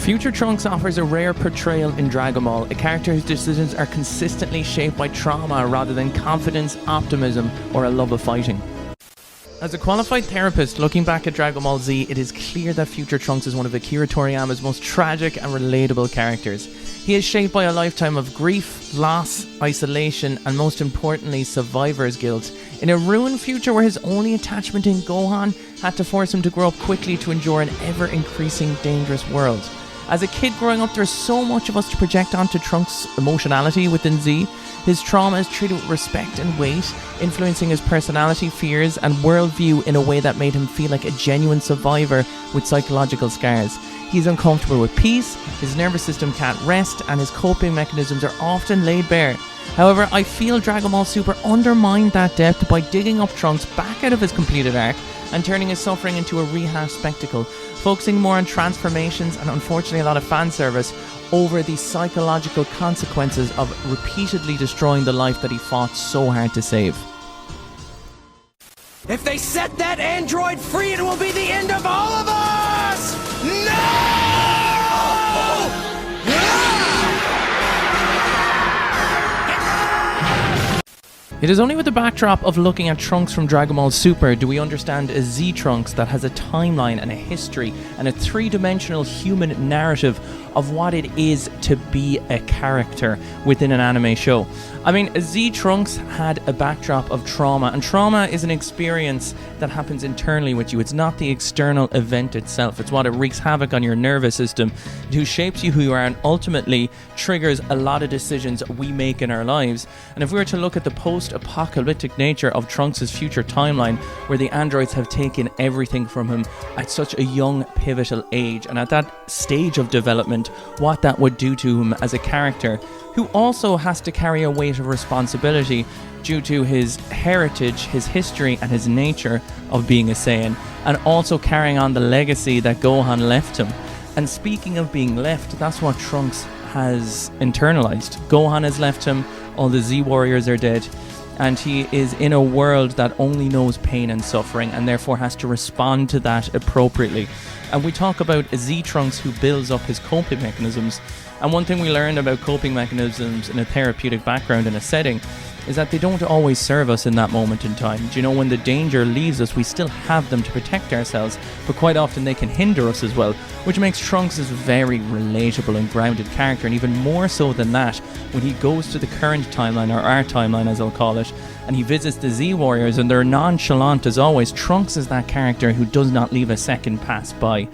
Future Trunks offers a rare portrayal in Dragon Ball, a character whose decisions are consistently shaped by trauma rather than confidence, optimism, or a love of fighting. As a qualified therapist looking back at Dragon Ball Z, it is clear that Future Trunks is one of Akira Toriyama's most tragic and relatable characters. He is shaped by a lifetime of grief, loss, isolation, and most importantly, survivor's guilt. In a ruined future where his only attachment in Gohan had to force him to grow up quickly to endure an ever-increasing dangerous world. As a kid growing up, there's so much of us to project onto Trunks' emotionality within Z. His trauma is treated with respect and weight, influencing his personality, fears, and worldview in a way that made him feel like a genuine survivor with psychological scars. He's uncomfortable with peace, his nervous system can't rest, and his coping mechanisms are often laid bare. However, I feel Dragon Ball Super undermined that depth by digging up Trunks back out of his completed arc and turning his suffering into a rehashed spectacle, focusing more on transformations and unfortunately a lot of fan service over the psychological consequences of repeatedly destroying the life that he fought so hard to save. If they set that android free, it will be the end of all of us! No! It is only with the backdrop of looking at Trunks from Dragon Ball Super do we understand a Z Trunks that has a timeline and a history and a three-dimensional human narrative of what it is to be a character within an anime show. I mean, Z Trunks had a backdrop of trauma, and trauma is an experience that happens internally with you. It's not the external event itself. It's what it wreaks havoc on your nervous system, who shapes you who you are, and ultimately triggers a lot of decisions we make in our lives. And if we were to look at the post-apocalyptic nature of Trunks' future timeline, where the androids have taken everything from him at such a young, pivotal age, and at that stage of development, what that would do to him as a character, who also has to carry a weight of responsibility due to his heritage, his history, and his nature of being a Saiyan, and also carrying on the legacy that Gohan left him. And speaking of being left, that's what Trunks has internalized. Gohan has left him, all the Z warriors are dead, and he is in a world that only knows pain and suffering, and therefore has to respond to that appropriately. And we talk about a Z Trunks who builds up his coping mechanisms. And one thing we learned about coping mechanisms in a therapeutic background in a setting is that they don't always serve us in that moment in time. Do you know, when the danger leaves us, we still have them to protect ourselves, but quite often they can hinder us as well, which makes Trunks a very relatable and grounded character. And even more so than that, when he goes to the current timeline, or our timeline as I'll call it, and he visits the Z Warriors and they're nonchalant as always, Trunks is that character who does not leave a second pass by.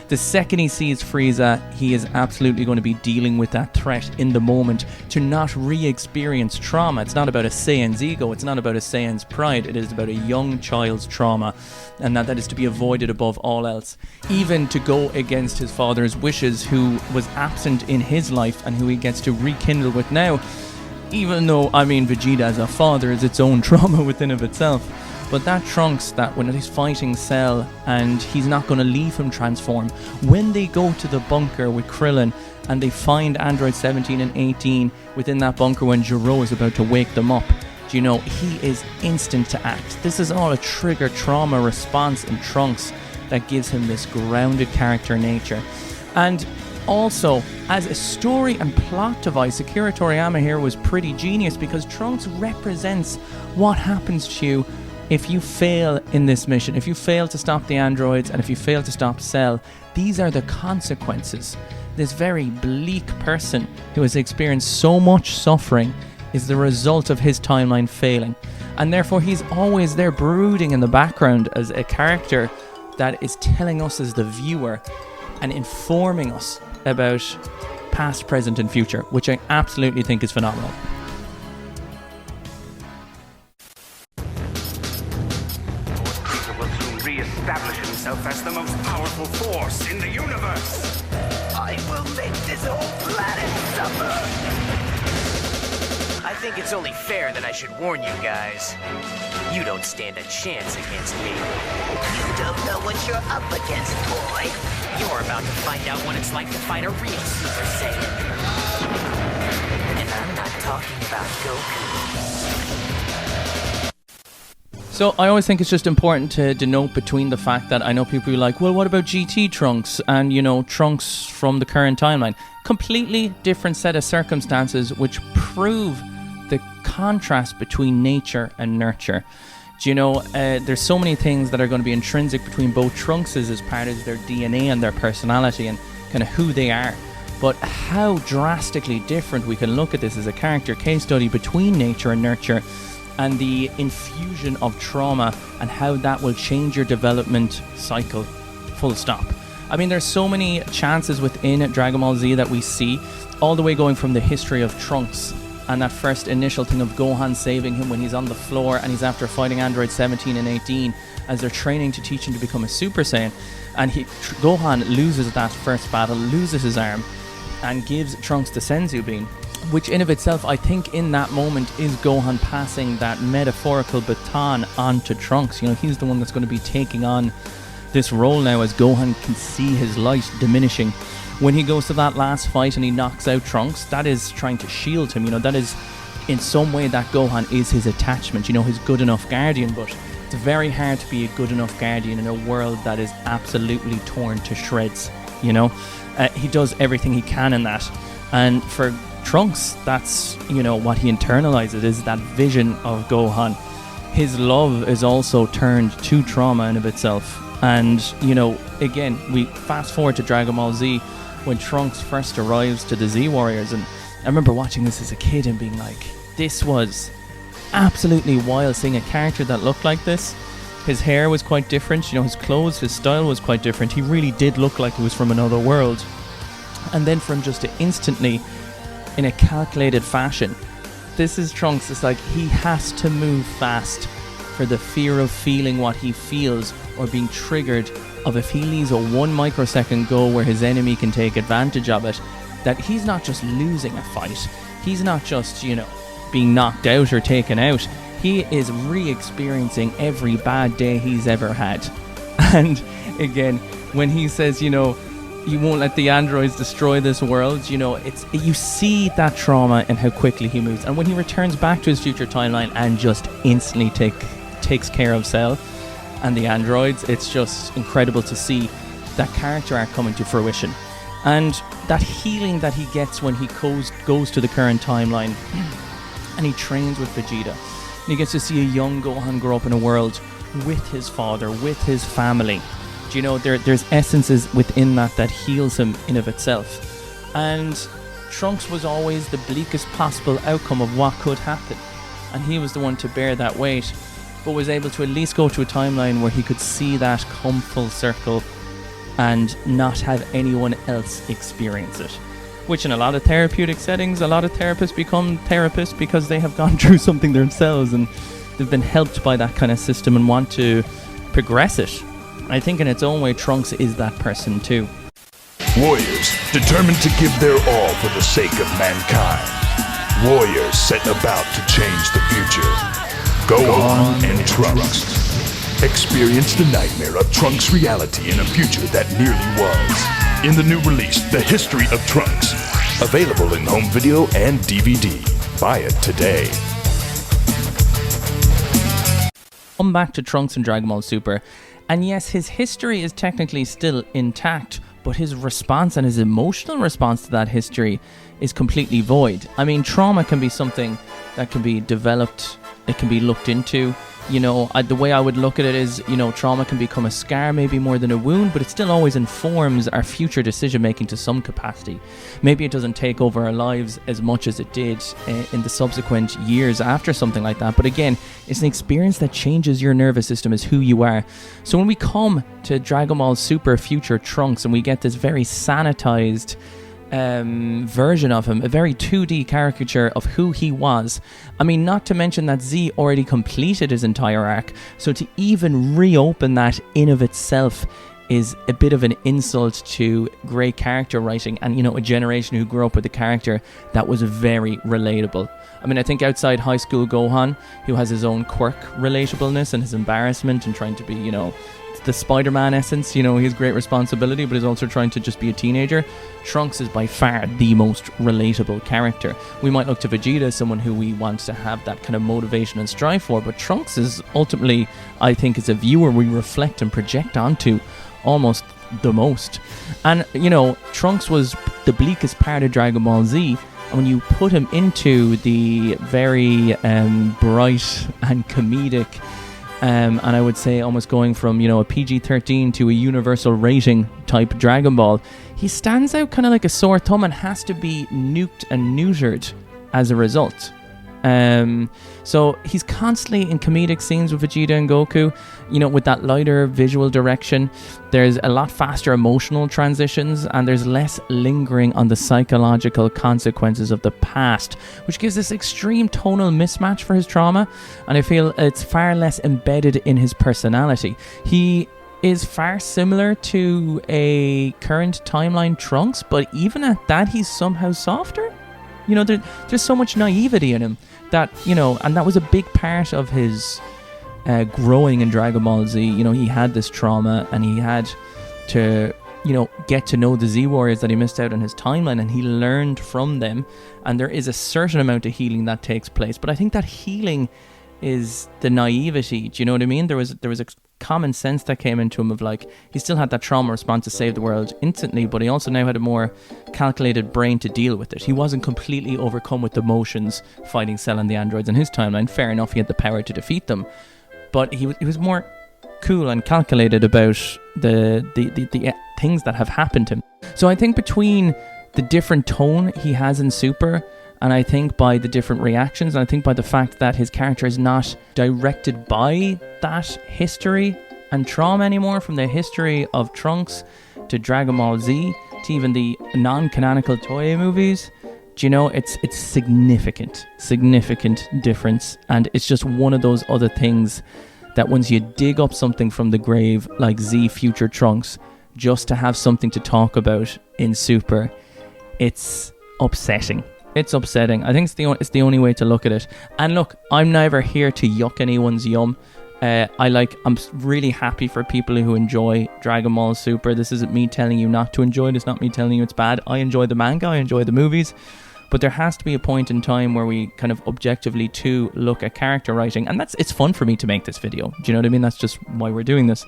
The second he sees Frieza, he is absolutely going to be dealing with that threat in the moment to not re-experience trauma. It's not about a Saiyan's ego, it's not about a Saiyan's pride, it is about a young child's trauma, and that is to be avoided above all else. Even to go against his father's wishes, who was absent in his life and who he gets to rekindle with now. Even though, I mean, Vegeta as a father is its own trauma within of itself. But that Trunks, that when he's fighting Cell and he's not going to leave him transform, when they go to the bunker with Krillin and they find Android 17 and 18 within that bunker when Gero is about to wake them up, do you know, he is instant to act. This is all a trigger trauma response in Trunks that gives him this grounded character nature. And also, as a story and plot device, Akira Toriyama here was pretty genius, because Trunks represents what happens to you if you fail in this mission. If you fail to stop the androids, and if you fail to stop Cell, these are the consequences. This very bleak person who has experienced so much suffering is the result of his timeline failing. And therefore he's always there brooding in the background as a character that is telling us as the viewer and informing us about past, present and future, which I absolutely think is phenomenal. Establish himself as the most powerful force in the universe. I will make this whole planet suffer. I think it's only fair that I should warn you guys. You don't stand a chance against me. You don't know what you're up against, boy. You're about to find out what it's like to fight a real Super Saiyan. And I'm not talking about Goku. So I always think it's just important to denote between the fact that I know people who are like, well, what about GT Trunks and, you know, Trunks from the current timeline? Completely different set of circumstances which prove the contrast between nature and nurture. Do you know, there's so many things that are going to be intrinsic between both Trunkses as part of their DNA and their personality and kind of who they are. But how drastically different we can look at this as a character case study between nature and nurture, and the infusion of trauma and how that will change your development cycle, full stop. I mean, there's so many chances within Dragon Ball Z that we see, all the way going from the history of Trunks and that first initial thing of Gohan saving him when he's on the floor and he's after fighting Android 17 and 18 as they're training to teach him to become a Super Saiyan, and Gohan loses that first battle, loses his arm, and gives Trunks the Senzu Bean, which in of itself, I think in that moment is Gohan passing that metaphorical baton on to Trunks. You know, he's the one that's going to be taking on this role now as Gohan can see his light diminishing. When he goes to that last fight and he knocks out Trunks, that is trying to shield him. You know, that is in some way that Gohan is his attachment, you know, his good enough guardian. But it's very hard to be a good enough guardian in a world that is absolutely torn to shreds, you know. He does everything he can in that. And for Trunks, that's, you know, what he internalizes is that vision of Gohan. His love is also turned to trauma in of itself. And, you know, again, we fast forward to Dragon Ball Z when Trunks first arrives to the Z Warriors, and I remember watching this as a kid and being like, this was absolutely wild, seeing a character that looked like this. His hair was quite different, you know, his clothes, his style was quite different. He really did look like he was from another world. And then for him just to instantly, in a calculated fashion, this is Trunks. It's like he has to move fast for the fear of feeling what he feels or being triggered of if he leaves a 1 microsecond go where his enemy can take advantage of it, that he's not just losing a fight. He's not just, you know, being knocked out or taken out. He is re-experiencing every bad day he's ever had. And again, when he says, you know, you won't let the androids destroy this world, you know, you see that trauma and how quickly he moves. And when he returns back to his future timeline and just instantly takes care of Cell and the androids, it's just incredible to see that character arc coming to fruition. And that healing that he gets when he goes to the current timeline and he trains with Vegeta. And he gets to see a young Gohan grow up in a world with his father, with his family. Do you know, there's essences within that heals him in of itself. And Trunks was always the bleakest possible outcome of what could happen. And he was the one to bear that weight, but was able to at least go to a timeline where he could see that come full circle and not have anyone else experience it. Which in a lot of therapeutic settings, a lot of therapists become therapists because they have gone through something themselves and they've been helped by that kind of system and want to progress it. I think in its own way, Trunks is that person too. Warriors determined to give their all for the sake of mankind. Warriors set about to change the future. Gohan and Trunks. Experience the nightmare of Trunks' reality in a future that nearly was. In the new release, The History of Trunks. Available in home video and DVD. Buy it today. Come back to Trunks and Dragon Ball Super. And yes, his history is technically still intact, but his response and his emotional response to that history is completely void. I mean, trauma can be something that can be developed, it can be looked into. You know, the way I would look at it is, you know, trauma can become a scar, maybe more than a wound, but it still always informs our future decision making to some capacity. Maybe it doesn't take over our lives as much as it did in the subsequent years after something like that. But again, it's an experience that changes your nervous system as who you are. So when we come to Dragon Ball Super Future Trunks and we get this very sanitized version of him, a very 2D caricature of who he was. I mean, not to mention that Z already completed his entire arc, so to even reopen that in of itself is a bit of an insult to great character writing and, you know, a generation who grew up with a character that was very relatable. I mean, I think outside high school Gohan, who has his own quirk relatableness and his embarrassment and trying to be, you know, the Spider-Man essence. You know, he has great responsibility, but he's also trying to just be a teenager. Trunks is by far the most relatable character. We might look to Vegeta as someone who we want to have that kind of motivation and strive for, but Trunks is ultimately, I think, as a viewer, we reflect and project onto almost the most. And, you know, Trunks was the bleakest part of Dragon Ball Z, and when you put him into the very bright and comedic, and I would say almost going from, you know, a PG-13 to a universal rating type Dragon Ball, he stands out kind of like a sore thumb and has to be nuked and neutered as a result. So he's constantly in comedic scenes with Vegeta and Goku, you know, with that lighter visual direction. There's a lot faster emotional transitions, and there's less lingering on the psychological consequences of the past, which gives this extreme tonal mismatch for his trauma, and I feel it's far less embedded in his personality. He is far similar to a current timeline Trunks, but even at that, he's somehow softer. You know, there's so much naivety in him that, you know, and that was a big part of his growing in Dragon Ball Z. You know, he had this trauma, and he had to, you know, get to know the Z Warriors that he missed out on his timeline, and he learned from them, and there is a certain amount of healing that takes place. But I think that healing is the naivety. Do you know what I mean? There was a common sense that came into him of, like, he still had that trauma response to save the world instantly, but he also now had a more calculated brain to deal with it. He wasn't completely overcome with emotions fighting Cell and the androids in his timeline. Fair enough, he had the power to defeat them, but he was more cool and calculated about the things that have happened to him. So I think between the different tone he has in Super, and I think by the different reactions, and I think by the fact that his character is not directed by that history and trauma anymore, from the history of Trunks to Dragon Ball Z to even the non-canonical Toei movies, do you know, it's significant difference. And it's just one of those other things that once you dig up something from the grave like Z Future Trunks, just to have something to talk about in Super, it's upsetting. It's upsetting. I think it's the only way to look at it. And look, I'm never here to yuck anyone's yum. I'm really happy for people who enjoy Dragon Ball Super. This isn't me telling you not to enjoy it. It's not me telling you it's bad. I enjoy the manga. I enjoy the movies. But there has to be a point in time where we kind of objectively too look at character writing. And it's fun for me to make this video. Do you know what I mean? That's just why we're doing this.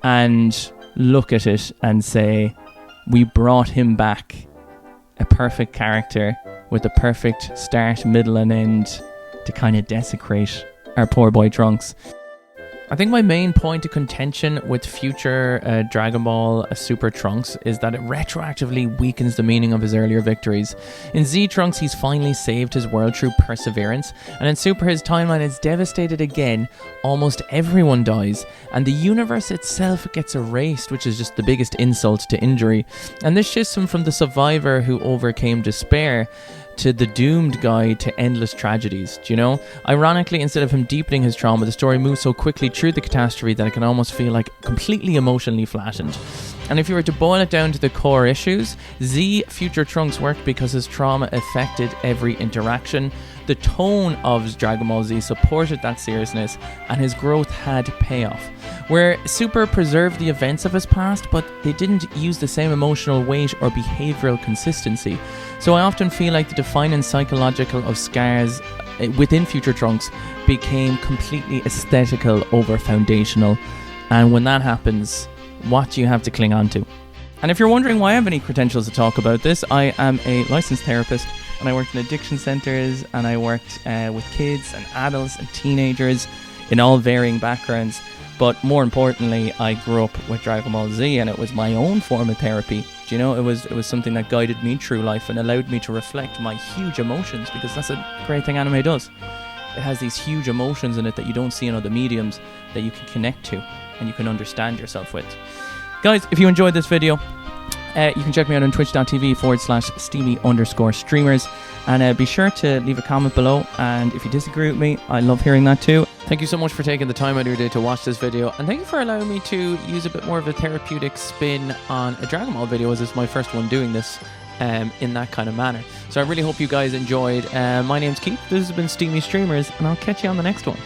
And look at it and say, we brought him back, a perfect character with a perfect start, middle and end, to kind of desecrate our poor boy Trunks. I think my main point of contention with future Dragon Ball Super Trunks is that it retroactively weakens the meaning of his earlier victories. In Z Trunks, he's finally saved his world through perseverance, and in Super, his timeline is devastated again. Almost everyone dies, and the universe itself gets erased, which is just the biggest insult to injury. And this shifts him from the survivor who overcame despair to the doomed guy to endless tragedies, do you know? Ironically, instead of him deepening his trauma, the story moves so quickly through the catastrophe that it can almost feel like completely emotionally flattened. And if you were to boil it down to the core issues, Z Future Trunks worked because his trauma affected every interaction. The tone of Dragon Ball Z supported that seriousness, and his growth had payoff. Where Super preserved the events of his past, but they didn't use the same emotional weight or behavioural consistency. So I often feel like the defining psychological of scars within Future Trunks became completely aesthetical over foundational. And when that happens, what do you have to cling on to? And if you're wondering why I have any credentials to talk about this, I am a licensed therapist, and I worked in addiction centres, and I worked with kids and adults and teenagers in all varying backgrounds. But more importantly, I grew up with Dragon Ball Z, and it was my own form of therapy. Do you know, it was something that guided me through life and allowed me to reflect my huge emotions, because that's a great thing anime does. It has these huge emotions in it that you don't see in other mediums that you can connect to and you can understand yourself with. Guys, if you enjoyed this video, you can check me out on twitch.tv/steamy_streamers, and be sure to leave a comment below. And if you disagree with me, I love hearing that too. Thank you so much for taking the time out of your day to watch this video, and thank you for allowing me to use a bit more of a therapeutic spin on a Dragon Ball video, as it's my first one doing this in that kind of manner. So I really hope you guys enjoyed. My name's Keith, this has been Steamy Streamers, and I'll catch you on the next one.